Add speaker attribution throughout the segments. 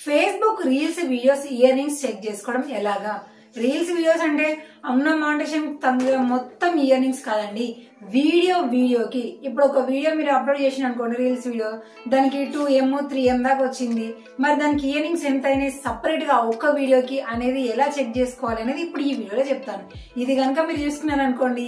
Speaker 1: Facebook reels videos earrings check చేసుకోవడం ఎలాగా? Reels videos అంటే అన్న మానిటైజేషన్ మొత్తం ఇయర్ రింగ్స్ కాదండి. వీడియోకి ఇప్పుడు ఒక వీడియో మీరు అప్లోడ్ చేసిన అనుకోండి, రీల్స్ వీడియో, దానికి 2M 3M దాకా వచ్చింది. మరి దానికి ఇయర్ రింగ్స్ ఎంత అయినాయి సపరేట్ గా ఒక్క వీడియోకి అనేది ఎలా చెక్ చేసుకోవాలి అనేది ఇప్పుడు ఈ వీడియోలో చెప్తాను. ఇది కనుక మీరు చూసుకున్నారు అనుకోండి,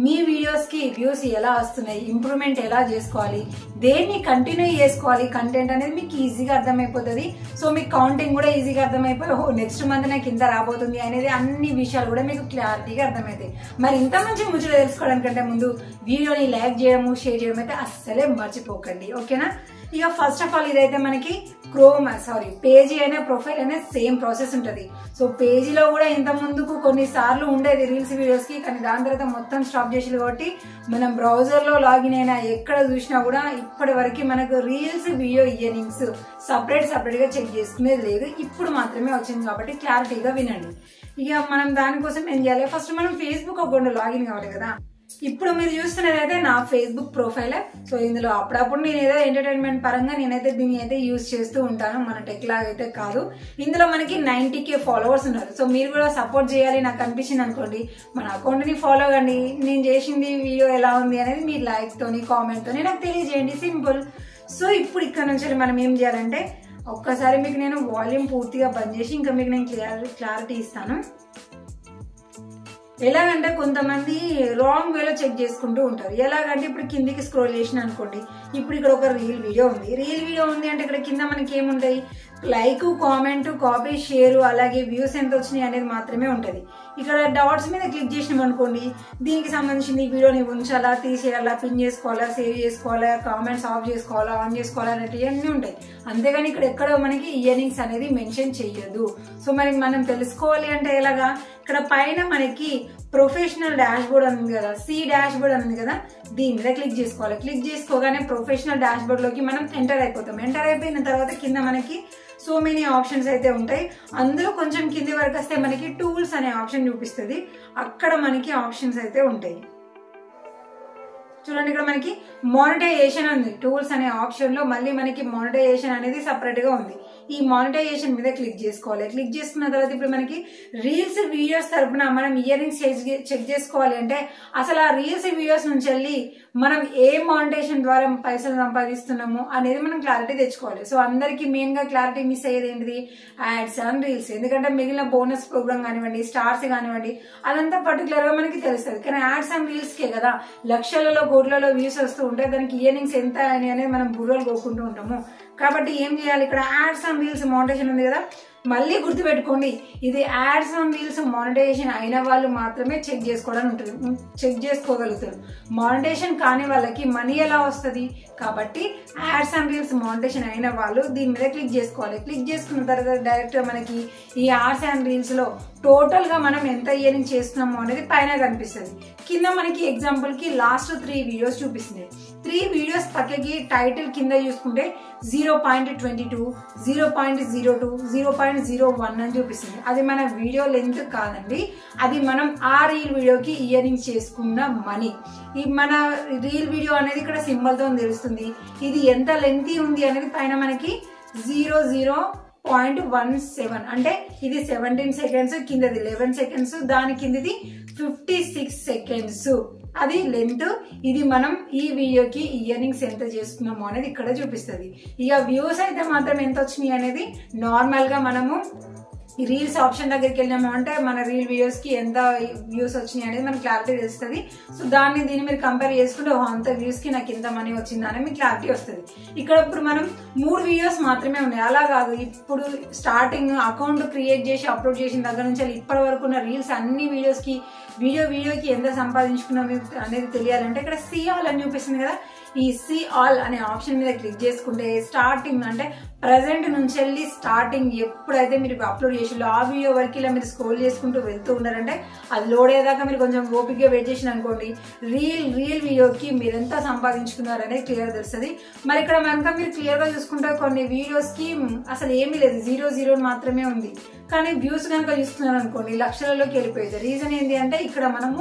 Speaker 1: మీ వీడియోస్ కి వ్యూస్ ఎలా వస్తున్నాయి, ఇంప్రూవ్మెంట్ ఎలా చేసుకోవాలి, దేన్ని కంటిన్యూ చేసుకోవాలి, కంటెంట్ అనేది మీకు ఈజీగా అర్థమైపోతుంది. సో మీకు కౌంటింగ్ కూడా ఈజీగా అర్థమైపోయి నెక్స్ట్ మంత్ నాకు ఇంత రాబోతుంది అనేది అన్ని విషయాలు కూడా మీకు క్లారిటీగా అర్థమవుతాయి. మరి ఇంత మంచి ముచ్చట తెలుసుకోవడానికంటే ముందు వీడియోని లైక్ చేయడము, షేర్ చేయడం అయితే అస్సలే మర్చిపోకండి, ఓకేనా? ఇక ఫస్ట్ ఆఫ్ ఆల్ ఇదైతే మనకి పేజీ అయినా ప్రొఫైల్ అయినా సేమ్ ప్రాసెస్ ఉంటుంది. సో పేజీలో కూడా ఇంత ముందుకు కొన్నిసార్లు ఉండేది రీల్స్ వీడియోస్ కి, కానీ దాని తర్వాత మొత్తం స్టాప్ చేసి కాబట్టి మనం బ్రౌజర్ లో లాగిన్ అయినా ఎక్కడ చూసినా కూడా ఇప్పటి వరకు మనకు reels video ear rings separate గా చెక్ చేసుకునేది లేదు. ఇప్పుడు మాత్రమే వచ్చింది కాబట్టి క్లారిటీగా వినండి. ఇక మనం దానికోసం ఏం చేయాలి, ఫస్ట్ మనం ఫేస్బుక్ అకౌంట్ లాగిన్ కావాలి కదా. ఇప్పుడు మీరు చూస్తున్నది అయితే నా ఫేస్బుక్ ప్రొఫైల్. సో ఇందులో అప్పుడప్పుడు నేను ఏదో ఎంటర్టైన్మెంట్ పరంగా నేనైతే దీన్ని అయితే యూజ్ చేస్తూ ఉంటాను, మన టెక్ లాగా అయితే కాదు. ఇందులో మనకి 90K ఫాలోవర్స్ ఉన్నారు. సో మీరు కూడా సపోర్ట్ చేయాలి నాకు అనిపించింది అనుకోండి, మన అకౌంట్ ని ఫాలో అవ్వండి. నేను చేసింది వీడియో ఎలా ఉంది అనేది మీరు లైక్ తోని కామెంట్ తోని నాకు తెలియజేయండి, సింపుల్. సో ఇప్పుడు ఇక్కడ నుంచి మనం ఏం చేయాలంటే, ఒక్కసారి మీకు నేను వాల్యూమ్ పూర్తిగా బంద్ చేసి ఇంకా మీకు నేను క్లారిటీ ఇస్తాను. ఎలాగంటే కొంతమంది రాంగ్ వేలో చెక్ చేసుకుంటూ ఉంటారు. ఎలాగంటే ఇప్పుడు కిందికి స్క్రోల్ చేసిన అనుకోండి, ఇప్పుడు ఇక్కడ ఒక రీల్ వీడియో ఉంది అంటే ఇక్కడ కింద మనకి ఏముంటాయి, లైక్, కామెంట్, కాపీ, షేర్, అలాగే వ్యూస్ ఎంత వచ్చినాయి అనేది మాత్రమే ఉంటది. ఇక్కడ డాట్స్ మీద క్లిక్ చేసినాం అనుకోండి, దీనికి సంబంధించిన ఈ వీడియోని ఉంచాలా, తీసేయాలా, పిన్ చేసుకోవాలా, సేవ్ చేసుకోవాలా, కామెంట్స్ ఆఫ్ చేసుకోవాలా, ఆన్ చేసుకోవాలా అనేటివి అన్నీ ఉంటాయి. అంతేగాని ఇక్కడ ఎక్కడ మనకి ఇయర్ రింగ్స్ అనేది మెన్షన్ చెయ్యదు. సో మరి మనం తెలుసుకోవాలి అంటే ఎలాగా, ఇక్కడ పైన మనకి ప్రొఫెషనల్ డాష్ బోర్డ్ ఉంది కదా, సి డాష్ బోర్డ్ ఉంది కదా, దీని మీద క్లిక్ చేసుకోవాలి. క్లిక్ చేసుకోగానే ప్రొఫెషనల్ డాష్ బోర్డ్ లోకి మనం ఎంటర్ అయిపోతాం. ఎంటర్ అయిపోయిన తర్వాత కింద మనకి సో మెనీ ఆప్షన్స్ అయితే ఉంటాయి. అందులో కొంచెం కింది వరకు వస్తే మనకి టూల్స్ అనే ఆప్షన్ చూపిస్తుంది. అక్కడ మనకి ఆప్షన్స్ అయితే ఉంటాయి. చూడండి, ఇక్కడ మనకి మానిటైజేషన్ ఉంది. టూల్స్ అనే ఆప్షన్ లో మళ్ళీ మనకి మానిటైజేషన్ అనేది సపరేట్ గా ఉంది. ఈ మానిటైజేషన్ మీద క్లిక్ చేసుకోవాలి. క్లిక్ చేసుకున్న తర్వాత ఇప్పుడు మనకి రీల్స్ వీడియోస్ తరపున మనం ఇయర్ రింగ్స్ చెక్ చేసుకోవాలి అంటే అసలు ఆ రీల్స్ వీడియోస్ నుంచి వెళ్ళి మనం ఏ మానిటైజేషన్ ద్వారా పైసలు సంపాదిస్తున్నాము అనేది మనం క్లారిటీ తెచ్చుకోవాలి. సో అందరికి మెయిన్ గా క్లారిటీ మిస్ అయ్యేది ఏంటిది, యాడ్స్ అండ్ రీల్స్. ఎందుకంటే మిగిలిన బోనస్ ప్రోగ్రామ్ కానివ్వండి, స్టార్స్ కానివ్వండి, అదంతా పర్టికులర్ గా మనకి తెలుస్తుంది. కానీ యాడ్స్ అండ్ రీల్స్ కే కదా లక్షలలో కోట్లలో వ్యూస్ వస్తూ ఉంటాయి. దానికి ఇయర్ రింగ్స్ ఎంత అని అనేది మనం బుర్రలు కోరుకుంటూ ఉంటాము. కాబట్టి ఏం చేయాలి, ఇక్కడ యాడ్స్ అండ్ రీల్స్ మానిటైజేషన్ ఉంది కదా, మళ్ళీ గుర్తుపెట్టుకోండి, ఇది యాడ్స్ అండ్ రీల్స్ మానిటైజేషన్ అయిన వాళ్ళు మాత్రమే చెక్ చేసుకోగలుగుతారు. మానిటైజేషన్ కాని వాళ్ళకి మనీ ఎలా వస్తుంది? కాబట్టి యాడ్స్ అండ్ రీల్స్ మానిటైజేషన్ అయిన వాళ్ళు దీని మీద క్లిక్ చేసుకోవాలి. క్లిక్ చేసుకున్న తర్వాత డైరెక్ట్ మనకి ఈ యాడ్స్ అండ్ రీల్స్ లో టోటల్ గా మనం ఎంత ఇయర్ రింగ్ చేస్తున్నాము అనేది పైన కనిపిస్తుంది. కింద మనకి ఎగ్జాంపుల్ కి లాస్ట్ 3 వీడియోస్ చూపిస్తుంది. 3 వీడియోస్ పక్కకి టైటిల్ కింద చూసుకుంటే 0.22, 0.02, 0.01 అని చూపిస్తుంది. అది మన వీడియో లెంత్ కాదండి, అది మనం ఆ రీల్ వీడియోకి ఇయర్ రింగ్స్ చేసుకున్న మనీ. ఈ మన రీల్ వీడియో అనేది ఇక్కడ సింబల్ తో తెలుస్తుంది. ఇది ఎంత లెంత్ ఉంది అనేది పైన మనకి 0.17 అంటే ఇది 17 సెకండ్స్, కిందది 11 సెకండ్స్, దాని కిందది 56 సెకండ్స్. అది లెంత్. ఇది మనం ఈ వీడియోకి ఇయర్ రింగ్స్ ఎంత చేసుకున్నాము అనేది ఇక్కడ చూపిస్తుంది. ఇక వ్యూస్ అయితే మాత్రం ఎంత వచ్చినాయి అనేది నార్మల్ గా మనము రీల్స్ ఆప్షన్ దగ్గరికి వెళ్ళాము అంటే మన రీల్ వీడియోస్ కి ఎంత వ్యూస్ వచ్చినాయి అనేది మనకు క్లారిటీ తెలుస్తుంది. సో దీన్ని మీరు కంపేర్ చేసుకుంటే అంత వ్యూస్ కి నాకు ఎంత మనీ వచ్చిందని మీకు క్లారిటీ వస్తుంది. ఇక్కడ ఇప్పుడు మనం 3 వీడియోస్ మాత్రమే ఉన్నాయి. అలా కాదు, ఇప్పుడు స్టార్టింగ్ అకౌంట్ క్రియేట్ చేసి అప్లోడ్ చేసిన దగ్గర నుంచి ఇప్పటి వరకు ఉన్న రీల్స్ అన్ని వీడియోకి ఎంత సంపాదించుకున్నాం అనేది తెలియాలంటే ఇక్కడ సీ ఆల్ అని చూపిస్తుంది కదా, ఈ సీ ఆల్ అనే ఆప్షన్ మీద క్లిక్ చేసుకుంటే స్టార్టింగ్ అంటే ప్రెసెంట్ నుంచి వెళ్ళి స్టార్టింగ్ ఎప్పుడైతే మీరు అప్లోడ్ చేసిందో ఆ వీడియో వరకు ఇలా మీరు స్క్రోల్ చేసుకుంటూ వెళ్తూ ఉన్నారంటే అది లోడ్ అయ్యేదాకా మీరు కొంచెం ఓపికగా వెయిట్ చేసిన అనుకోండి, రీల్ వీడియోకి మీరు ఎంత సంపాదించుకున్నారు అనేది క్లియర్ తెలుస్తుంది. మరి ఇక్కడ కనుక మీరు క్లియర్ గా చూసుకుంటే కొన్ని వీడియోస్ కి అసలు ఏమీ లేదు, 0 మాత్రమే ఉంది. కానీ వ్యూస్ కనుక చూస్తున్నారు అనుకోండి లక్షలలోకి వెళ్ళిపోయేది. రీజన్ ఏంటి అంటే ఇక్కడ మనము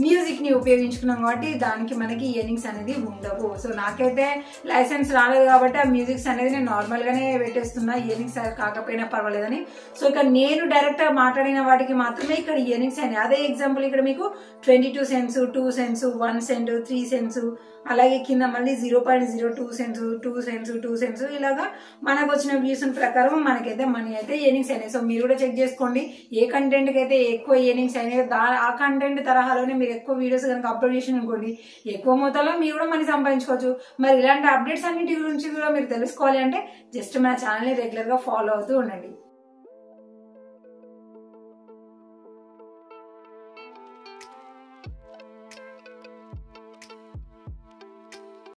Speaker 1: మ్యూజిక్ ని ఉపయోగించుకున్నాం కాబట్టి దానికి మనకి ఇయర్ రింగ్స్ అనేది ఉండవు. సో నాకైతే లైసెన్స్ రాలేదు కాబట్టి ఆ మ్యూజిక్స్ అనేది నేను నార్మల్ గానే ఇలానే పెట్టేస్తున్నా ఇయరింగ్స్ కాకపోయినా పర్వాలేదని. సో ఇక్కడ నేను డైరెక్ట్ గా మాట్లాడిన వాటికి మాత్రమే ఇక్కడ ఇయరింగ్స్ అయినాయి. అదే ఎగ్జాంపుల్ ఇక్కడ మీకు 22 cents, 2 cents, 1 cent, 3 cents, అలాగే కింద మళ్ళీ 0.02 cents, 2 cents, 2 cents ఇలాగా మనకు వచ్చిన వ్యూస్ ప్రకారం మనకైతే మనీ అయితే ఇయరింగ్స్ అయినాయి. సో మీరు కూడా చెక్ చేసుకోండి ఏ కంటెంట్ కి అయితే ఎక్కువ ఇయరింగ్స్ అయినాయి ఆ కంటెంట్ తరహాలోనే మీరు ఎక్కువ వీడియోస్ కనుక అప్లోడ్ చేసి అనుకోండి ఎక్కువ మొత్తంలో మీరు కూడా మనీ సంపాదించుకోవచ్చు. మరి ఇలాంటి అప్డేట్స్ అన్నిటి గురించి కూడా మీరు తెలుసుకోవాలి అంటే జస్ట్ మన ఛానల్ ని రెగ్యులర్ గా ఫాలో అవుతూ ఉండండి.